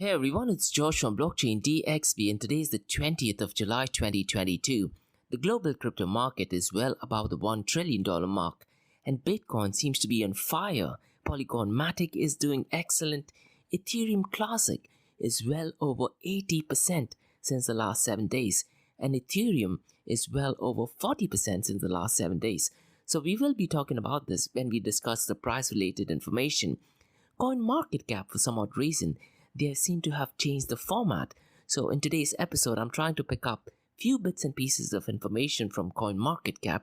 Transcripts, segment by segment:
Hey everyone, it's Josh from Blockchain DXB and today is the 20th of July 2022. The global crypto market is well above the $1 trillion mark and Bitcoin seems to be on fire. Polygon Matic is doing excellent. Ethereum Classic is well over 80% since the last 7 days and Ethereum is well over 40% since the last 7 days. So we will be talking about this when we discuss the price related information. CoinMarketCap, for some odd reason, they seem to have changed the format. So in today's episode, I'm trying to pick up few bits and pieces of information from CoinMarketCap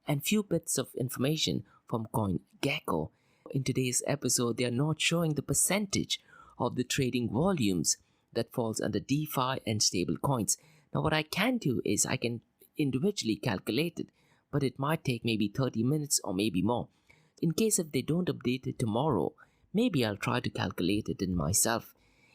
and few bits of information from CoinGecko. In today's episode, they are not showing the percentage of the trading volumes that falls under DeFi and stable coins. Now what I can do is I can individually calculate it, but it might take maybe 30 minutes or maybe more. In case if they don't update it tomorrow, maybe I'll try to calculate it in myself.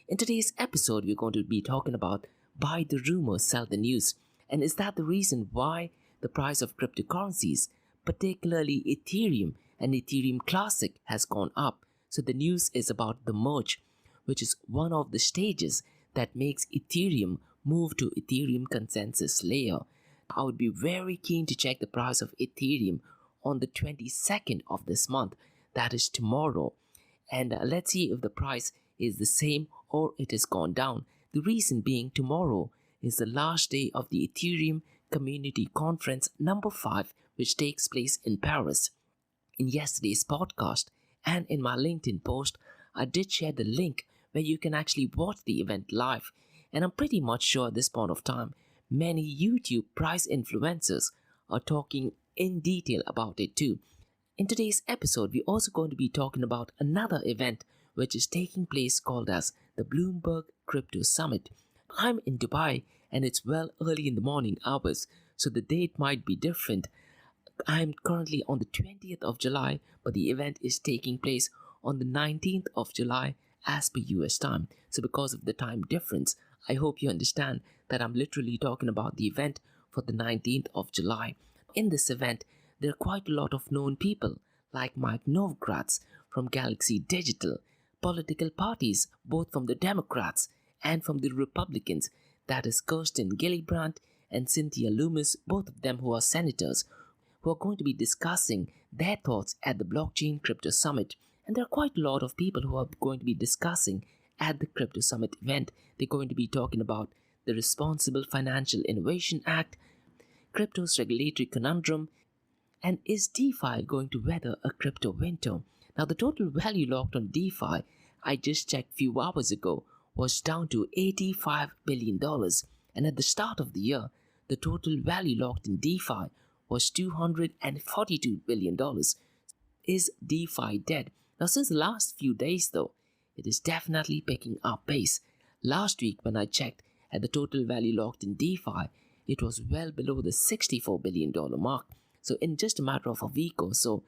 In today's episode, we're going to be talking about buy the rumors, sell the news. And is that the reason why the price of cryptocurrencies, particularly Ethereum and Ethereum Classic, has gone up? So the news is about the merge, which is one of the stages that makes Ethereum move to Ethereum consensus layer. I would be very keen to check the price of Ethereum on the 22nd of this month, that is tomorrow. And let's see if the price is the same or it has gone down. The reason being tomorrow is the last day of the Ethereum Community Conference number 5, which takes place in Paris. In yesterday's podcast and in my LinkedIn post, I did share the link where you can actually watch the event live. And I'm pretty much sure at this point of time, many YouTube price influencers are talking in detail about it too. In today's episode, we're also going to be talking about another event which is taking place called as the Bloomberg Crypto Summit. I'm in Dubai and it's well early in the morning hours, so the date might be different. I'm currently on the 20th of July, but the event is taking place on the 19th of July as per US time. So because of the time difference, I hope you understand that I'm literally talking about the event for the 19th of July. In this event, there are quite a lot of known people like Novogratz from Galaxy Digital, political parties both from the Democrats and from the Republicans, that is Kirsten Gillibrand and Cynthia Lummis, both of them who are senators, who are going to be discussing their thoughts at the Blockchain Crypto Summit. And there are quite a lot of people who are going to be discussing at the Crypto Summit event. They're going to be talking about the Responsible Financial Innovation Act, crypto's regulatory conundrum, and is DeFi going to weather a crypto winter? Now the total value locked on DeFi, I just checked a few hours ago, was down to $85 billion. And at the start of the year, the total value locked in DeFi was $242 billion. Is DeFi dead? Now since the last few days though, it is definitely picking up pace. Last week when I checked at the total value locked in DeFi, it was well below the $64 billion mark. So in just a matter of a week or so,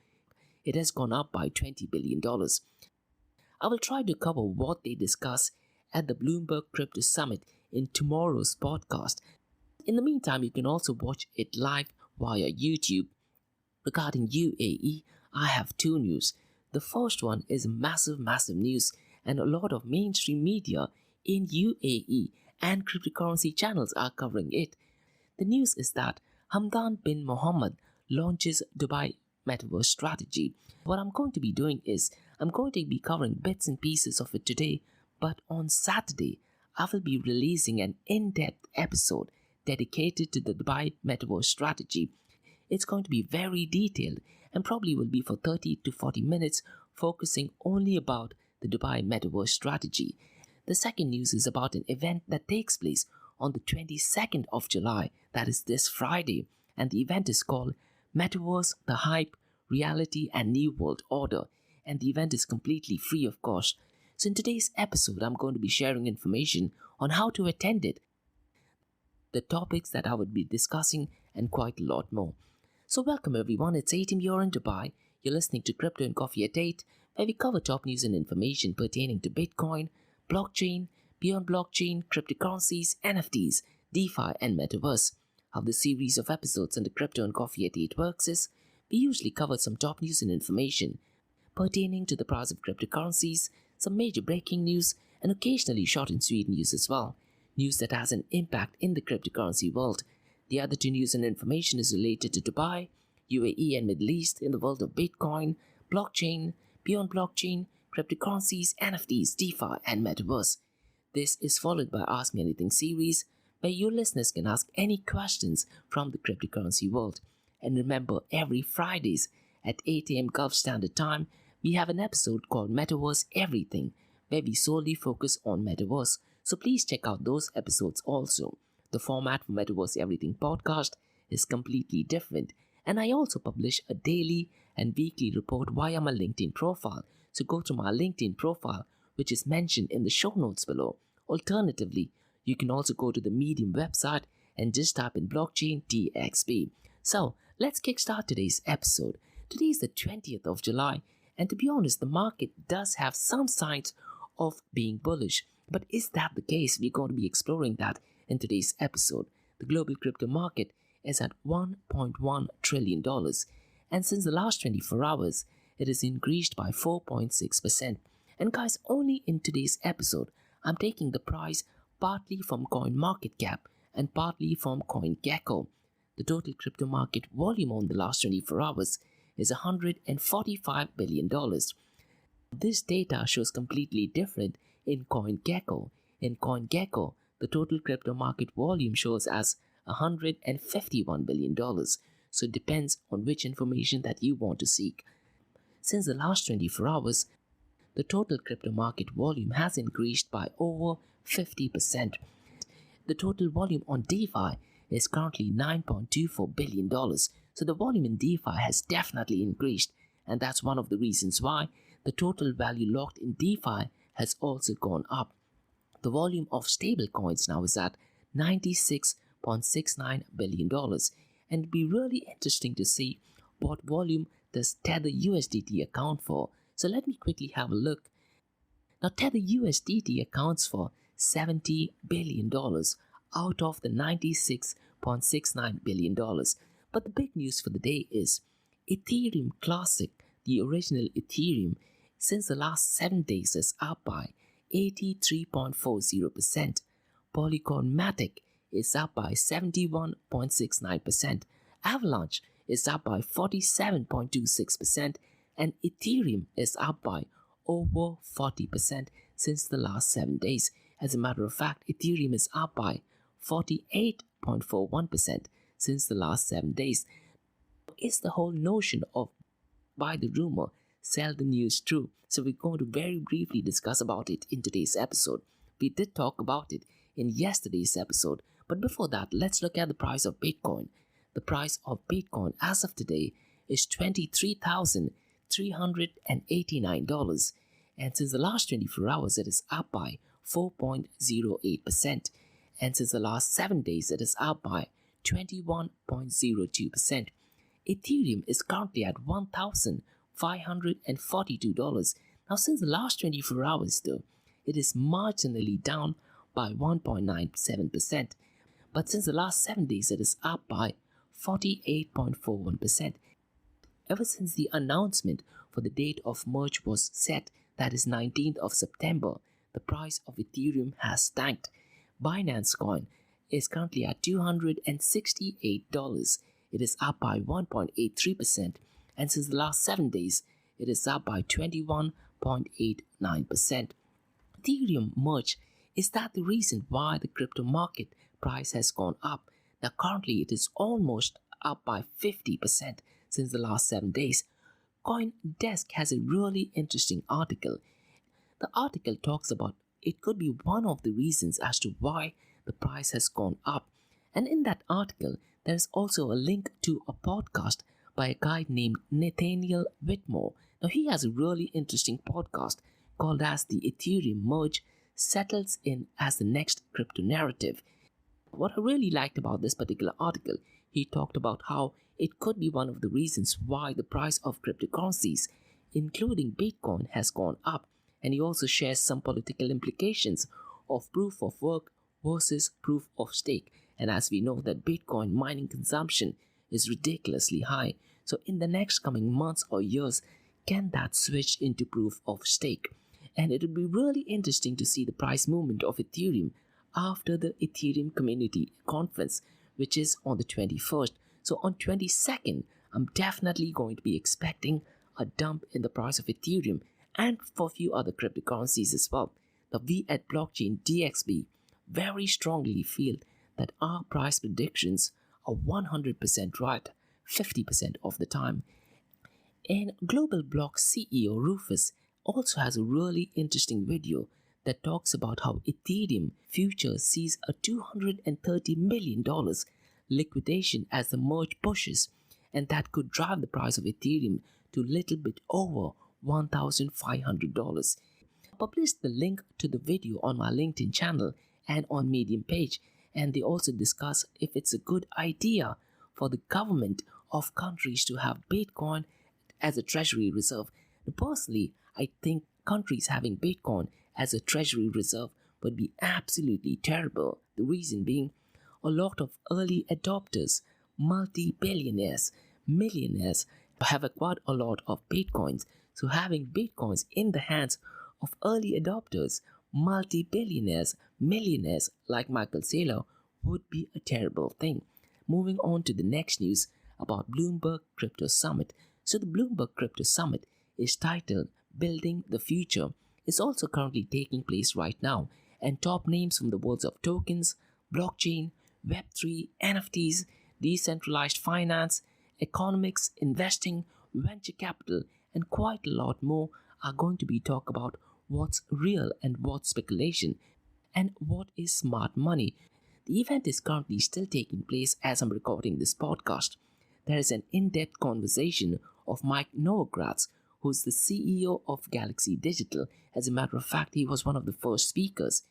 it has gone up by $20 billion. I will try to cover what they discuss at the Bloomberg Crypto Summit in tomorrow's podcast. In the meantime, you can also watch it live via YouTube. Regarding UAE, I have two news. The first one is massive news, and a lot of mainstream media in UAE and cryptocurrency channels are covering it. The news is that Hamdan bin Mohammed launches Dubai Metaverse strategy. What I'm going to be doing is I'm going to be covering bits and pieces of it today, but on Saturday I will be releasing an in-depth episode dedicated to the Dubai Metaverse strategy. It's going to be very detailed and probably will be for 30 to 40 minutes, focusing only about the Dubai Metaverse strategy. The second news is about an event that takes place on the 22nd of July, that is this Friday, and the event is called Metaverse, the Hype, Reality and New World Order, and the event is completely free of cost. So in today's episode, I'm going to be sharing information on how to attend it, the topics that I would be discussing, and quite a lot more. So welcome everyone, it's 8 here in Dubai. You're listening to Crypto and Coffee at 8, where we cover top news and information pertaining to Bitcoin, blockchain, beyond blockchain, cryptocurrencies, NFTs, DeFi and Metaverse. How the series of episodes on the Crypto and Coffee at 8 works is, we usually cover some top news and information pertaining to the price of cryptocurrencies, some major breaking news, and occasionally short and sweet news as well. News that has an impact in the cryptocurrency world. The other two news and information is related to Dubai, UAE and Middle East in the world of Bitcoin, blockchain, beyond blockchain, cryptocurrencies, NFTs, DeFi and Metaverse. This is followed by Ask Me Anything series, where your listeners can ask any questions from the cryptocurrency world. And remember, every Fridays at 8 a.m. Gulf Standard Time, we have an episode called Metaverse Everything, where we solely focus on Metaverse. So please check out those episodes also. The format for Metaverse Everything podcast is completely different, and I also publish a daily and weekly report via my LinkedIn profile. So go to my LinkedIn profile, which is mentioned in the show notes below. Alternatively, you can also go to the Medium website and just type in Blockchain DXB. So let's kickstart today's episode. Today is the 20th of July, and to be honest, the market does have some signs of being bullish. But is that the case? We're going to be exploring that in today's episode. The global crypto market is at $1.1 trillion, and since the last 24 hours, it has increased by 4.6%. And guys, only in today's episode, I'm taking the price partly from CoinMarketCap and partly from CoinGecko. The total crypto market volume on the last 24 hours is $145 billion. This data shows completely different in CoinGecko. In CoinGecko, the total crypto market volume shows as $151 billion. So it depends on which information that you want to seek. Since the last 24 hours, the total crypto market volume has increased by over 50%. The total volume on DeFi is currently $9.24 billion. So the volume in DeFi has definitely increased, and that's one of the reasons why the total value locked in DeFi has also gone up. The volume of stable coins now is at $96.69 billion, and it'd be really interesting to see what volume does Tether USDT account for. So let me quickly have a look. Now Tether USDT accounts for $70 billion out of the $96.69 billion. But the big news for the day is Ethereum Classic, the original Ethereum, since the last 7 days is up by 83.40%. Polygon Matic is up by 71.69%. Avalanche is up by 47.26%. And Ethereum is up by over 40% since the last 7 days. As a matter of fact, Ethereum is up by 48.41% since the last 7 days. Is the whole notion of buy the rumor, sell the news true? So we're going to very briefly discuss about it in today's episode. We did talk about it in yesterday's episode, but before that, let's look at the price of Bitcoin. The price of Bitcoin as of today is $23,389, and since the last 24 hours, it is up by 4.08%, and since the last 7 days, it is up by 21.02%. Ethereum is currently at $1,542. Now, since the last 24 hours, though, it is marginally down by 1.97%, but since the last 7 days, it is up by 48.41%. Ever since the announcement for the date of merge was set, that is 19th of September, the price of Ethereum has tanked. Binance Coin is currently at $268. It is up by 1.83%, and since the last 7 days, it is up by 21.89%. Ethereum merge, is that the reason why the crypto market price has gone up? Now currently it is almost up by 50% since the last 7 days. CoinDesk has a really interesting article. The article talks about it could be one of the reasons as to why the price has gone up. And in that article, there is also a link to a podcast by a guy named Nathaniel Whitmore. Now he has a really interesting podcast called as The Ethereum Merge Settles In as the Next Crypto Narrative. What I really liked about this particular article, he talked about how it could be one of the reasons why the price of cryptocurrencies, including Bitcoin, has gone up. And he also shares some political implications of proof of work versus proof of stake. And as we know that Bitcoin mining consumption is ridiculously high, so in the next coming months or years, can that switch into proof of stake? And it would be really interesting to see the price movement of Ethereum after the Ethereum Community Conference, which is on the 21st. So on 22nd, I'm definitely going to be expecting a dump in the price of Ethereum and for a few other cryptocurrencies as well. Now, we at Blockchain DXB very strongly feel that our price predictions are 100% right 50% of the time. And Global Block CEO Rufus also has a really interesting video that talks about how Ethereum future sees a $230 million liquidation as the merge pushes, and that could drive the price of Ethereum to a little bit over $1,500. I published the link to the video on my LinkedIn channel and on Medium page, and they also discuss if it's a good idea for the government of countries to have Bitcoin as a treasury reserve. Now, personally, I think countries having Bitcoin as a treasury reserve would be absolutely terrible. The reason being, a lot of early adopters, multi-billionaires, millionaires have acquired a lot of Bitcoins. So having Bitcoins in the hands of early adopters, multi-billionaires, millionaires like Michael Saylor would be a terrible thing. Moving on to the next news about Bloomberg Crypto Summit. So the Bloomberg Crypto Summit is titled Building the Future. It's also currently taking place right now, and top names from the worlds of tokens, blockchain, Web3, NFTs, decentralized finance, economics, investing, venture capital, and quite a lot more are going to be talk about what's real and what's speculation, and what is smart money. The event is currently still taking place as I'm recording this podcast. There is an in-depth conversation of Mike Novogratz, who's the CEO of Galaxy Digital. As a matter of fact, he was one of the first speakers.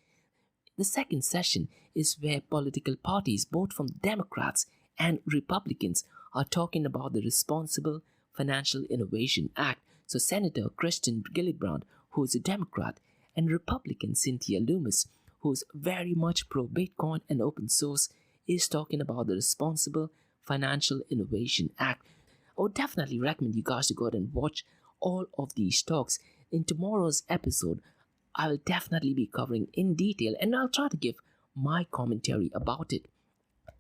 The second session is where political parties, both from Democrats and Republicans, are talking about the Responsible Financial Innovation Act. So Senator Kirsten Gillibrand, who is a Democrat, and Republican Cynthia Lummis, who's very much pro-Bitcoin and open source, is talking about the Responsible Financial Innovation Act. I would definitely recommend you guys to go ahead and watch all of these talks. In tomorrow's episode, I will definitely be covering in detail, and I'll try to give my commentary about it.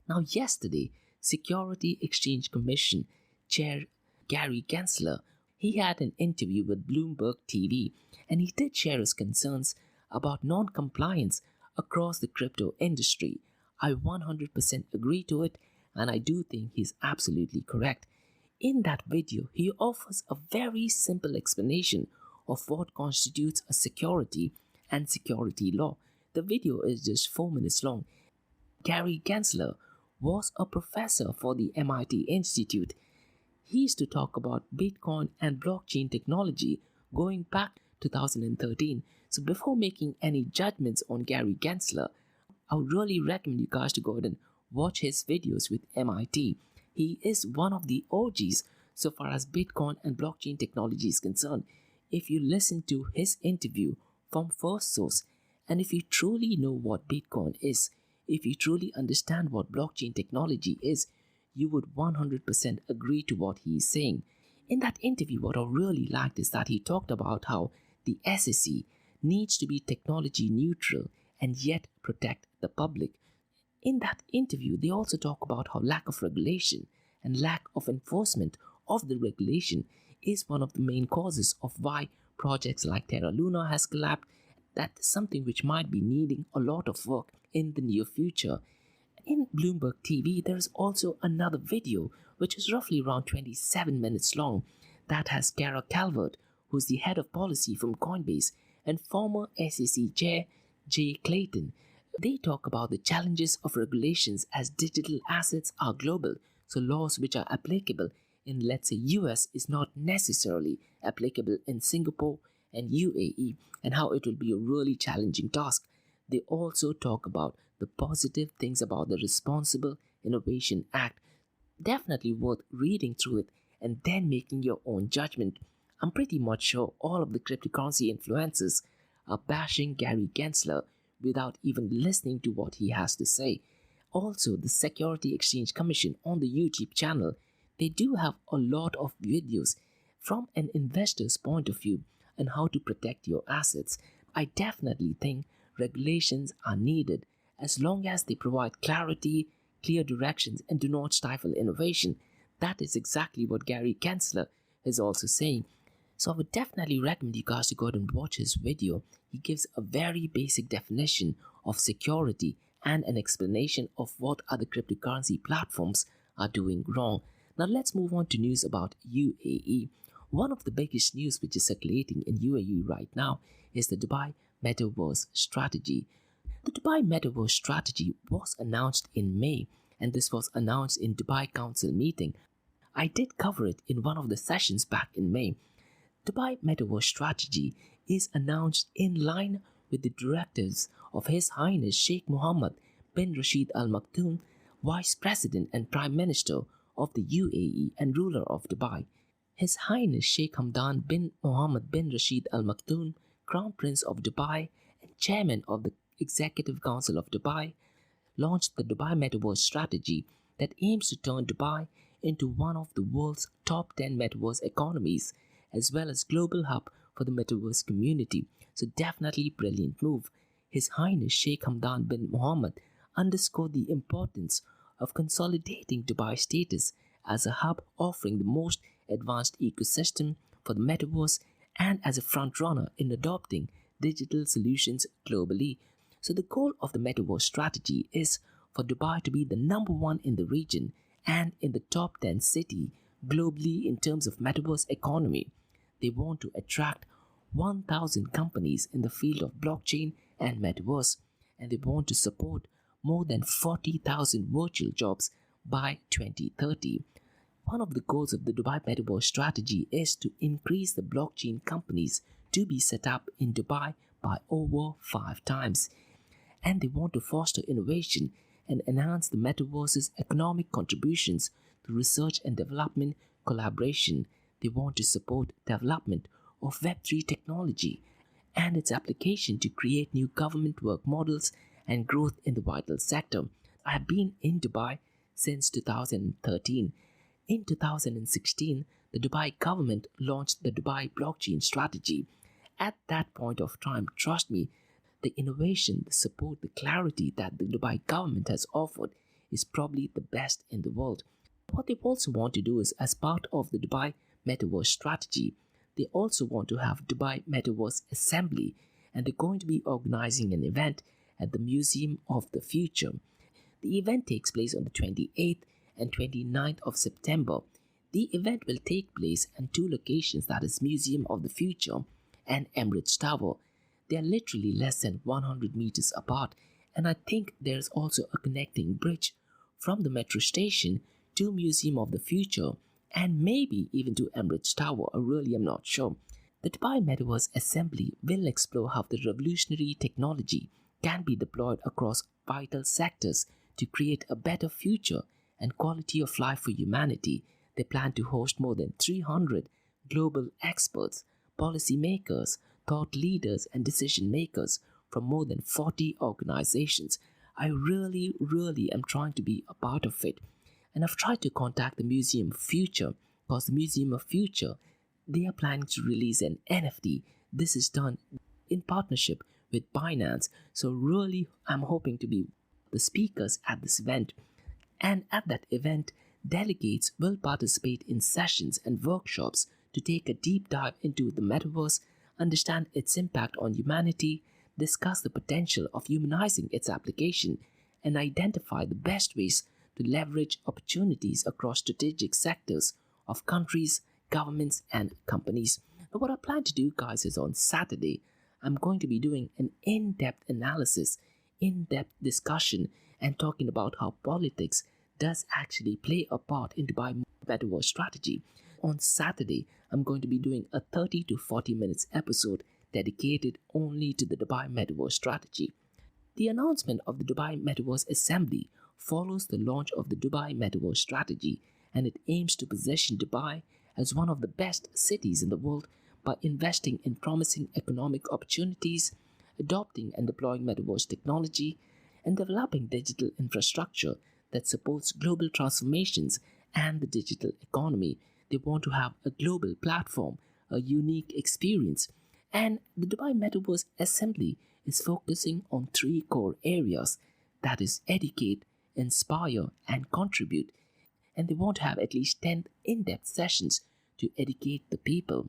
Now, yesterday, Security Exchange Commission Chair Gary Gensler, he had an interview with Bloomberg TV, and he did share his concerns about non-compliance across the crypto industry. I 100% agree to it, and I do think he's absolutely correct. In that video, he offers a very simple explanation of what constitutes a security and security law. The video is just 4 minutes long. Gary Gensler was a professor for the MIT Institute. He used to talk about Bitcoin and blockchain technology going back 2013. So before making any judgments on Gary Gensler, I would really recommend you guys to go ahead and watch his videos with MIT. He is one of the OGs so far as Bitcoin and blockchain technology is concerned. If you listen to his interview from first source, and if you truly know what Bitcoin is, if you truly understand what blockchain technology is, you would 100% agree to what he is saying. In that interview, what I really liked is that he talked about how the SEC needs to be technology neutral and yet protect the public. In that interview, they also talk about how lack of regulation and lack of enforcement of the regulation is one of the main causes of why projects like Terra Luna has collapsed. That's something which might be needing a lot of work in the near future. In Bloomberg TV, there is also another video which is roughly around 27 minutes long that has Kara Calvert, who's the head of policy from Coinbase, and former SEC chair Jay Clayton. They talk about the challenges of regulations as digital assets are global, so laws which are applicable in, let's say, US is not necessarily applicable in Singapore and UAE, and how it will be a really challenging task. They also talk about the positive things about the Responsible Innovation Act. Definitely worth reading through it and then making your own judgment. I'm pretty much sure all of the cryptocurrency influencers are bashing Gary Gensler without even listening to what he has to say. Also, the Security Exchange Commission on the YouTube channel, they do have a lot of videos from an investor's point of view. and how to protect your assets. I definitely think regulations are needed as long as they provide clarity, clear directions, and do not stifle innovation. That is exactly what Gary Gensler is also saying. So I would definitely recommend you guys to go ahead and watch his video. He gives a very basic definition of security and an explanation of what other cryptocurrency platforms are doing wrong. Now let's move on to news about UAE. One of the biggest news which is circulating in UAE right now is the Dubai Metaverse strategy. The Dubai Metaverse strategy was announced in May, and this was announced in Dubai Council meeting. I did cover it in one of the sessions back in May. Dubai Metaverse strategy is announced in line with the directives of His Highness Sheikh Mohammed bin Rashid Al Maktoum, Vice President and Prime Minister of the UAE and ruler of Dubai. His Highness Sheikh Hamdan bin Mohammed bin Rashid Al Maktoum, Crown Prince of Dubai and Chairman of the Executive Council of Dubai, launched the Dubai Metaverse strategy that aims to turn Dubai into one of the world's top 10 metaverse economies, as well as global hub for the metaverse community. So definitely brilliant move. His Highness Sheikh Hamdan bin Mohammed underscored the importance of consolidating Dubai's status as a hub offering the most advanced ecosystem for the metaverse and as a frontrunner in adopting digital solutions globally. So the goal of the metaverse strategy is for Dubai to be the number one in the region and in the top 10 city globally in terms of metaverse economy. They want to attract 1,000 companies in the field of blockchain and metaverse, and they want to support more than 40,000 virtual jobs by 2030. One of the goals of the Dubai Metaverse strategy is to increase the blockchain companies to be set up in Dubai by over 5 times. And they want to foster innovation and enhance the metaverse's economic contributions to research and development collaboration. They want to support development of Web3 technology and its application to create new government work models and growth in the vital sector. I have been in Dubai since 2013. In 2016, the Dubai government launched the Dubai blockchain strategy. At that point of time, trust me, the innovation, the support, the clarity that the Dubai government has offered is probably the best in the world. What they also want to do is, as part of the Dubai Metaverse strategy, they also want to have Dubai Metaverse Assembly, and they're going to be organizing an event at the Museum of the Future. The event takes place on the 28th and 29th of September. The event will take place at 2 locations, that is Museum of the Future and Emirates Tower. They are literally less than 100 meters apart, and I think there's also a connecting bridge from the metro station to Museum of the Future and maybe even to Emirates Tower. I really am not sure. The Dubai Metaverse Assembly will explore how the revolutionary technology can be deployed across vital sectors to create a better future and quality of life for humanity. They plan to host more than 300 global experts, policymakers, thought leaders, and decision makers from more than 40 organizations. I really am trying to be a part of it. And I've tried to contact the Museum of Future because the Museum of Future, they are planning to release an NFT. This is done in partnership with Binance. So really, I'm hoping to be the speakers at this event. And at that event, delegates will participate in sessions and workshops to take a deep dive into the metaverse, understand its impact on humanity, discuss the potential of humanizing its application, and identify the best ways to leverage opportunities across strategic sectors of countries, governments, and companies. Now, what I plan to do, guys, is on Saturday, I'm going to be doing an in-depth analysis, in-depth discussion, and talking about how politics does actually play a part in Dubai Metaverse strategy. On Saturday, I'm going to be doing a 30 to 40 minutes episode dedicated only to the Dubai Metaverse strategy. The announcement of the Dubai Metaverse Assembly follows the launch of the Dubai Metaverse strategy, and it aims to position Dubai as one of the best cities in the world by investing in promising economic opportunities, adopting and deploying metaverse technology, and developing digital infrastructure that supports global transformations and the digital economy. They want to have a global platform, a unique experience, And the Dubai Metaverse Assembly is focusing on three core areas, that is, educate, inspire, and contribute. And they want to have at least 10 in-depth sessions to educate the people.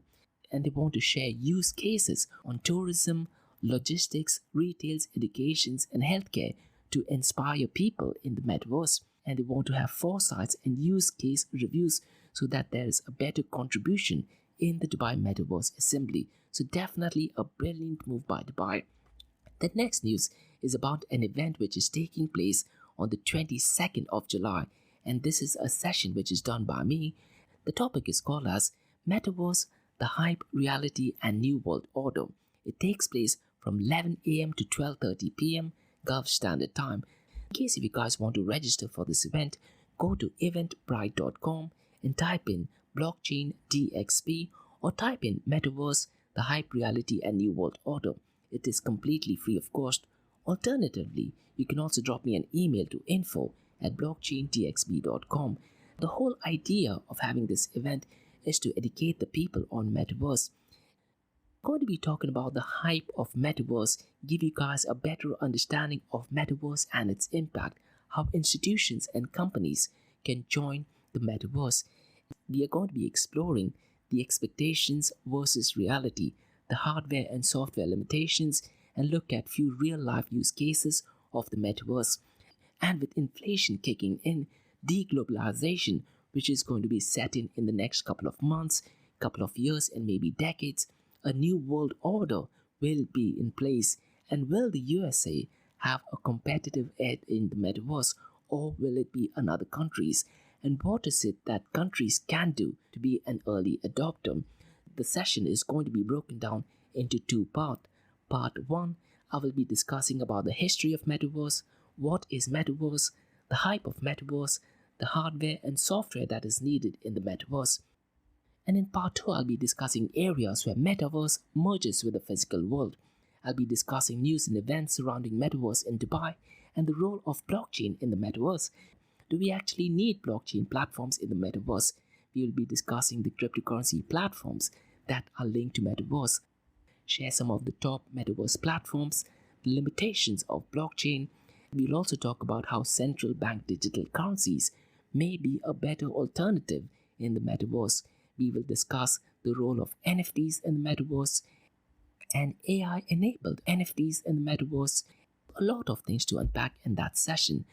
And they want to share use cases on tourism, logistics, retails, educations, and healthcare to inspire people in the metaverse. And they want to have foresights and use case reviews so that there is a better contribution in the Dubai Metaverse Assembly. So definitely a brilliant move by Dubai. The next news is about an event which is taking place on the 22nd of July, and this is a session which is done by me. The topic is called as Metaverse, the Hype, Reality and New World Order. It takes place from 11 a.m. to 12:30 p.m. Gulf Standard Time. In case if you guys want to register for this event, go to eventbrite.com and type in Blockchain DXB or type in Metaverse, the Hype, Reality and New World Order. It is completely free of cost. Alternatively, you can also drop me an email to info@blockchaindxb.com. The whole idea of having this event is to educate the people on Metaverse. I'm going to be talking about the hype of Metaverse, give you guys a better understanding of Metaverse and its impact, how institutions and companies can join the Metaverse. We are going to be exploring the expectations versus reality, the hardware and software limitations, and look at few real-life use cases of the Metaverse. And with inflation kicking in, deglobalization, which is going to be set in the next couple of months, couple of years, and maybe decades, a new world order will be in place. And will the USA have a competitive edge in the Metaverse, or will it be another countries? And what is it that countries can do to be an early adopter? The session is going to be broken down into two parts. Part 1, I will be discussing about the history of Metaverse, what is Metaverse, the hype of Metaverse, the hardware and software that is needed in the Metaverse. And in part 2, I'll be discussing areas where Metaverse merges with the physical world. I'll be discussing news and events surrounding Metaverse in Dubai and the role of blockchain in the Metaverse. Do we actually need blockchain platforms in the Metaverse? We will be discussing the cryptocurrency platforms that are linked to Metaverse, share some of the top Metaverse platforms, the limitations of blockchain. We'll also talk about how central bank digital currencies may be a better alternative in the Metaverse. We will discuss the role of NFTs in the Metaverse and AI-enabled NFTs in the Metaverse. A lot of things to unpack in that session.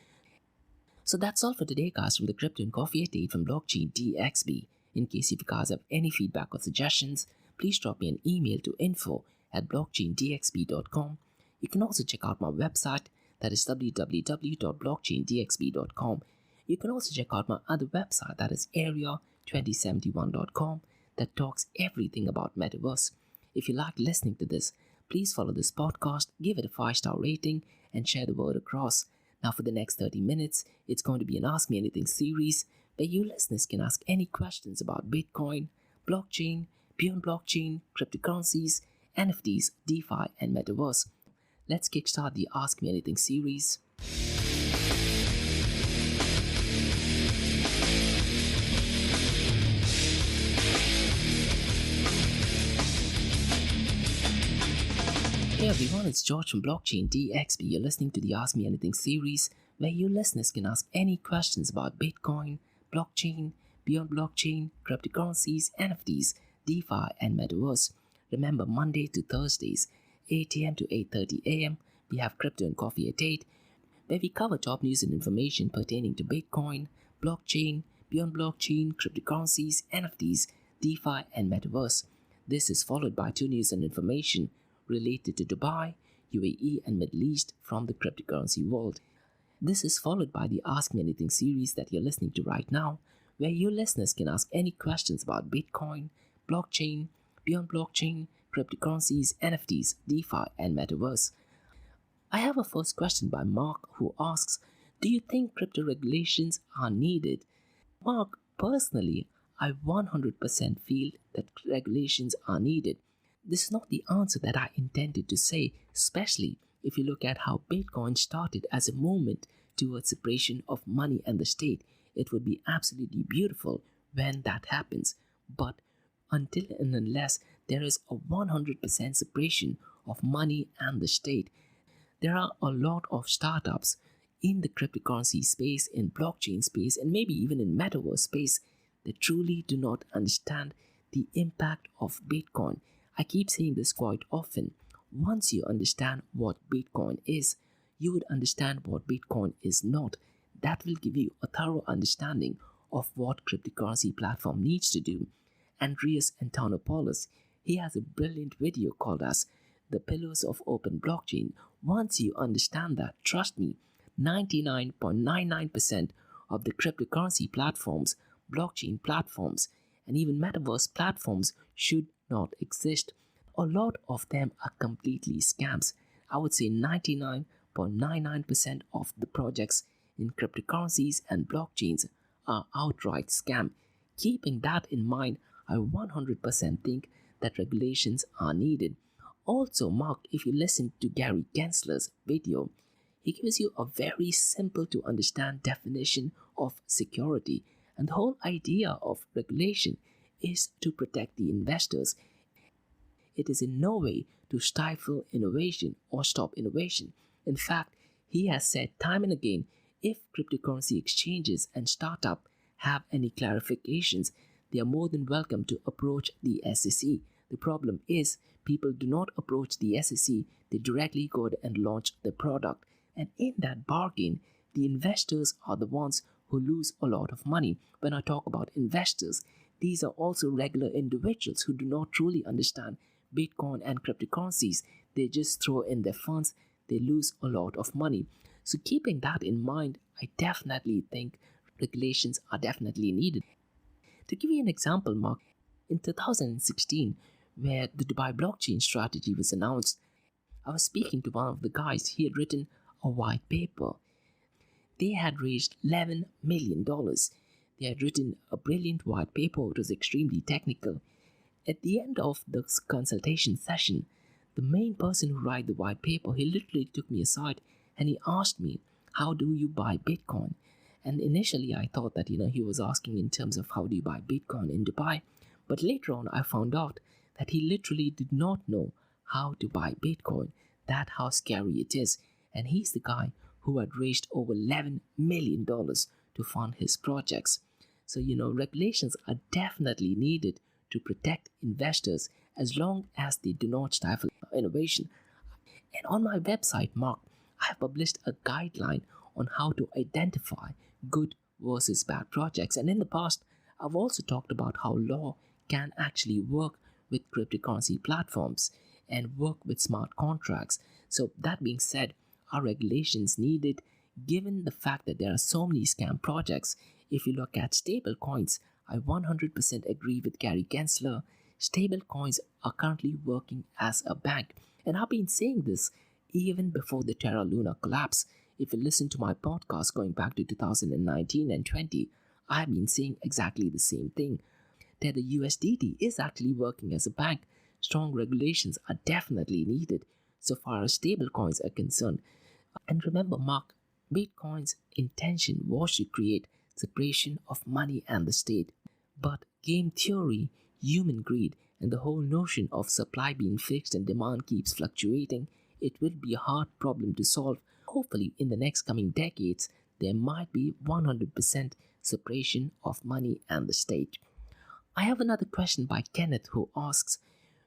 So that's all for today, guys, from the Crypto and Coffee at 8 from Blockchain DXB. In case if you guys have any feedback or suggestions, please drop me an email to info@blockchaindxb.com. You can also check out my website, that is www.blockchaindxb.com. You can also check out my other website, that is area2071.com, that talks everything about Metaverse. If you like listening to this, please follow this podcast, give it a 5-star rating, and share the word across. Now for the next 30 minutes, it's going to be an Ask Me Anything series where you listeners can ask any questions about Bitcoin, blockchain, beyond blockchain, cryptocurrencies, NFTs, DeFi, and Metaverse. Let's kickstart the Ask Me Anything series. Hey everyone, it's George from Blockchain DXB. You're listening to the Ask Me Anything series where you listeners can ask any questions about Bitcoin, blockchain, beyond blockchain, cryptocurrencies, NFTs, DeFi, and Metaverse. Remember, Monday to Thursdays, 8 a.m. to 8:30 a.m., we have Crypto and Coffee at 8, where we cover top news and information pertaining to Bitcoin, blockchain, beyond blockchain, cryptocurrencies, NFTs, DeFi, and Metaverse. This is followed by 2 news and information related to Dubai, UAE, and Middle East from the cryptocurrency world. This is followed by the Ask Me Anything series that you're listening to right now, where you listeners can ask any questions about Bitcoin, blockchain, beyond blockchain, cryptocurrencies, NFTs, DeFi, and Metaverse. I have a first question by Mark, who asks, do you think crypto regulations are needed? Mark, personally, I 100% feel that regulations are needed. This is not the answer that I intended to say, especially if you look at how Bitcoin started as a movement towards separation of money and the state. It would be absolutely beautiful when that happens. But until and unless there is a 100% separation of money and the state. There are a lot of startups in the cryptocurrency space, in blockchain space, and maybe even in metaverse space that truly do not understand the impact of Bitcoin. I keep saying this quite often. Once you understand what Bitcoin is, you would understand what Bitcoin is not. That will give you a thorough understanding of what cryptocurrency platform needs to do. Andreas Antonopoulos, he has a brilliant video called as The Pillars of Open Blockchain. Once you understand that, trust me, 99.99% of the cryptocurrency platforms, blockchain platforms, and even metaverse platforms should not exist. A lot of them are completely scams. I would say 99.99% of the projects in cryptocurrencies and blockchains are outright scam. Keeping that in mind, I 100% think that regulations are needed. Also, Mark, if you listen to Gary Gensler's video, he gives you a very simple to understand definition of security. And the whole idea of regulation is to protect the investors. It is in no way to stifle innovation or stop innovation. In fact, he has said time and again, if cryptocurrency exchanges and startups have any clarifications, they are more than welcome to approach the SEC. The problem is, people do not approach the SEC, they directly go and launch the product. And in that bargain, the investors are the ones who lose a lot of money. When I talk about investors, these are also regular individuals who do not truly understand Bitcoin and cryptocurrencies. They just throw in their funds, they lose a lot of money. So keeping that in mind, I definitely think regulations are definitely needed. To give you an example, Mark, in 2016, where the Dubai blockchain strategy was announced, I was speaking to one of the guys. He had written a white paper. They had raised $11 million. They had written a brilliant white paper. It was extremely technical. At the end of the consultation session, the main person who wrote the white paper, he literally took me aside and he asked me, how do you buy Bitcoin? And initially I thought that, he was asking in terms of how do you buy Bitcoin in Dubai. But later on I found out that he literally did not know how to buy Bitcoin. That's how scary it is. And he's the guy who had raised over $11 million to fund his projects. So, regulations are definitely needed to protect investors as long as they do not stifle innovation. And on my website, Mark, I have published a guideline on how to identify good versus bad projects. And in the past, I've also talked about how law can actually work with cryptocurrency platforms and work with smart contracts. So that being said, are regulations needed given the fact that there are so many scam projects? If you look at stable coins, I 100% agree with Gary Gensler. Stable coins are currently working as a bank. And I've been saying this even before the Terra Luna collapse. If you listen to my podcast going back to 2019 and 20, I've been saying exactly the same thing. That the USDT is actually working as a bank. Strong regulations are definitely needed so far as stable coins are concerned. And remember, Mark, Bitcoin's intention was to create separation of money and the state. But game theory, human greed, and the whole notion of supply being fixed and demand keeps fluctuating, it will be a hard problem to solve. Hopefully, in the next coming decades, there might be 100% separation of money and the state. I have another question by Kenneth who asks,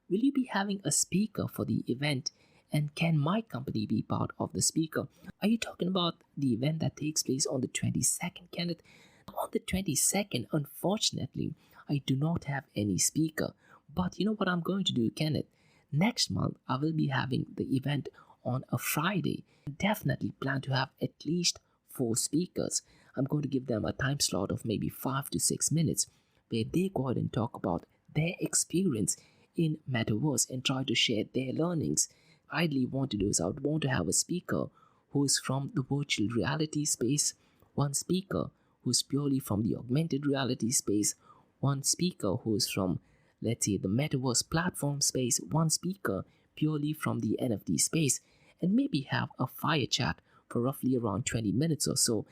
will you be having a speaker for the event? And can my company be part of the speaker? Are you talking about the event that takes place on the 22nd, Kenneth? On the 22nd, unfortunately, I do not have any speaker. But you know what I'm going to do, Kenneth? Next month, I will be having the event on a Friday. I definitely plan to have at least 4 speakers. I'm going to give them a time slot of maybe 5 to 6 minutes where they go ahead and talk about their experience in Metaverse and try to share their learnings. I ideally want to do is I would want to have a speaker who is from the virtual reality space, one speaker who is purely from the augmented reality space, one speaker who is from, let's say, the Metaverse platform space, one speaker purely from the NFT space, and maybe have a fire chat for roughly around 20 minutes or so.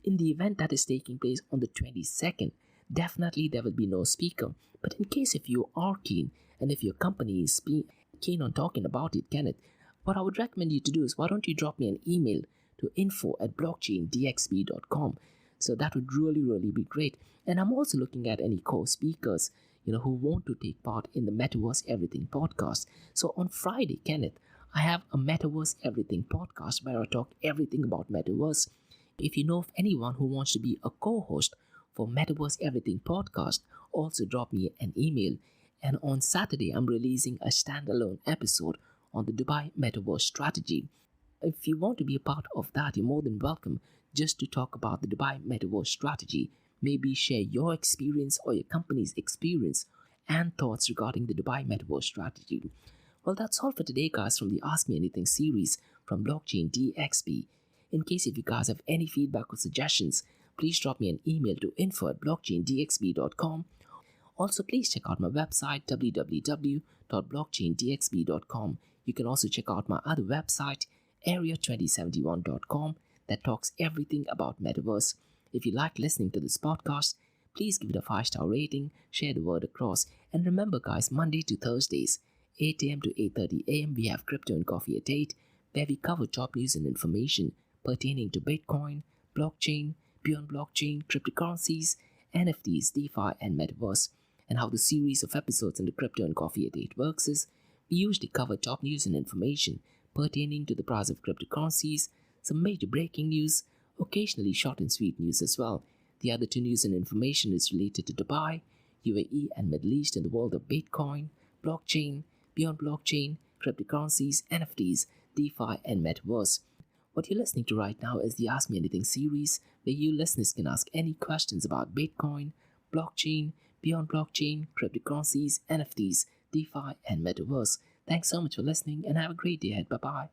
In the event that is taking place on the 22nd, definitely there will be no speaker. But in case if you are keen and if your company is keen on talking about it, Kenneth, what I would recommend you to do is why don't you drop me an email to info@blockchaindxb.com. So that would really be great. And I'm also looking at any co-speakers, who want to take part in the Metaverse Everything podcast. So on Friday, Kenneth, I have a Metaverse Everything podcast where I talk everything about Metaverse. If you know of anyone who wants to be a co-host for Metaverse Everything podcast, also drop me an email. And on Saturday, I'm releasing a standalone episode on the Dubai Metaverse strategy. If you want to be a part of that, you're more than welcome just to talk about the Dubai Metaverse strategy. Maybe share your experience or your company's experience and thoughts regarding the Dubai Metaverse strategy. Well, that's all for today, guys, from the Ask Me Anything series from Blockchain DXB. In case if you guys have any feedback or suggestions, please drop me an email to info@blockchaindxb.com. Also, please check out my website, www.blockchaindxb.com. You can also check out my other website, area2071.com, that talks everything about Metaverse. If you like listening to this podcast, please give it a 5-star rating, share the word across, and remember, guys, Monday to Thursdays, 8 a.m. to 8:30 a.m., we have Crypto and Coffee at 8, where we cover top news and information pertaining to Bitcoin, blockchain, beyond blockchain, cryptocurrencies, NFTs, DeFi, and Metaverse. And how the series of episodes in the Crypto and Coffee at 8 works is, we usually cover top news and information pertaining to the price of cryptocurrencies, some major breaking news, occasionally short and sweet news as well. The other 2 news and information is related to Dubai, UAE, and Middle East in the world of Bitcoin, blockchain, beyond blockchain, cryptocurrencies, NFTs, DeFi, and Metaverse. What you're listening to right now is the Ask Me Anything series, where you listeners can ask any questions about Bitcoin, blockchain, beyond blockchain, cryptocurrencies, NFTs, DeFi, and Metaverse. Thanks so much for listening and have a great day ahead. Bye-bye.